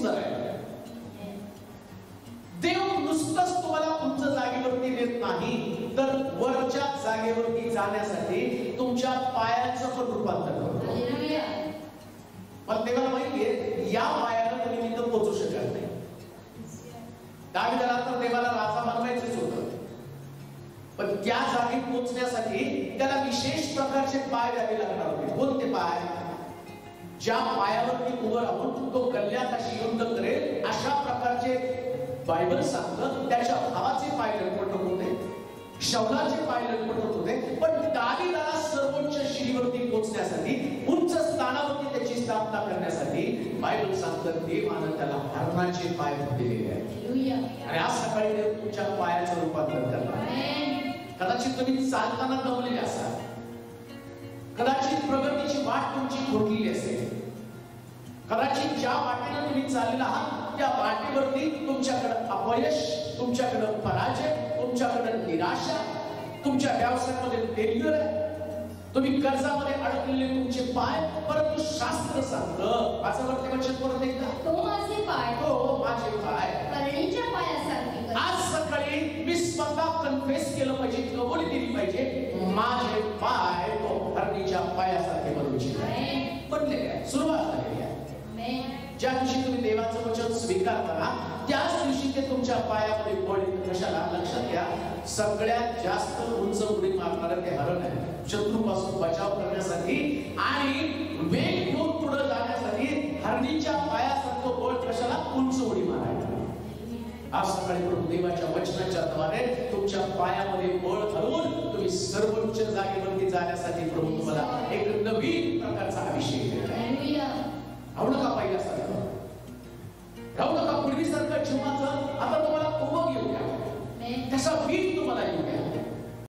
सुंदर आहे. देव नुसतंच तुम्हाला उंच जागेवरती देत नाही, तर वरच्या जागेवरती जाण्यासाठी तुमच्या पायाचं पण रूपांतर करतो. पण देवाला माहितीये या पायाला तुम्ही तिथं पोहोचू शकत नाही. दाविदाला तर देवाला राजा बनवायचंच होतं, पण त्या जागी पोहोचण्यासाठी त्याला विशेष प्रकारचे पाय द्यावे लागणार होते. कोणते पाय? ज्या पायावरती उभं राहून तो गल्ल्याकाशी युद्ध करेल अशा प्रकारचे बायबल सांगतं. त्याच्या भावाचे पाय लटपटत होते, शौलाचे पाय लटपटत होते. पण दाविदाला सर्वोच्च शिरीवरती पोहोचण्यासाठी, उंच स्थानावरती त्याची स्थापना करण्यासाठी बायबल सांगतं देवानं त्याला हरणाचे पाय दिलेले आहेत. आणि आज सकाळी देव तुमच्या पायाचं रूपांतर करणार. कदाचित तुम्ही चालताना दमलेले असाल, कदाचित प्रगतीची वाट तुमची खोटलेली असेल, कदाचित ज्या वाटेने तुम्ही चाललेला आहात त्या वाटेवरती तुमच्याकडे अपयश, तुमच्याकडे पराजय, तुमच्याकडे निराशा, तुमच्या व्यवसायामध्ये फेल्युअर आहे, तुम्ही कर्जामध्ये अडकलेले तुमचे पाय. परंतु शास्त्र सांगतं, माझं वरती वचन परत एकदा, तो माझे पाय, तो माझे पाय हरणीच्या पायासारखे करतो. आज सकाळी मी स्वतः कन्फेस केलं पाहिजे, कबूल केली पाहिजे, माझे पाय तो हरणीच्या पायासारखे बनले आहे. सुरुवात झालेली आहे. ज्या दिवशी तुम्ही देवाचं वचन स्वीकारता त्याच दिवशी ते तुमच्या पायामध्ये बळ येतं. कशाला? लक्षात घ्या, सगळ्यात जास्त उंच उडी मारणारं ते हरण आहे. शत्रूपासून बचाव करण्यासाठी आणि वेग घेऊन पुढे जाण्यासाठी हरणीच्या पायासारखं बळ कशाला? उंच उडी मारायला. आज सकाळी प्रभू देवाच्या वचनाच्या द्वारे तुमच्या पायामध्ये बळ घालून तुम्ही सर्वोच्च जागेवरती जाण्यासाठी प्रभू तुम्हाला एक नवीन प्रकारचा अभिषेक देत आहे. राहू नका पहिल्यासारखं, राहू नका पूर्वीसारखं जीवनाचं. आता तुम्हाला उभं घेऊया, तसा वीट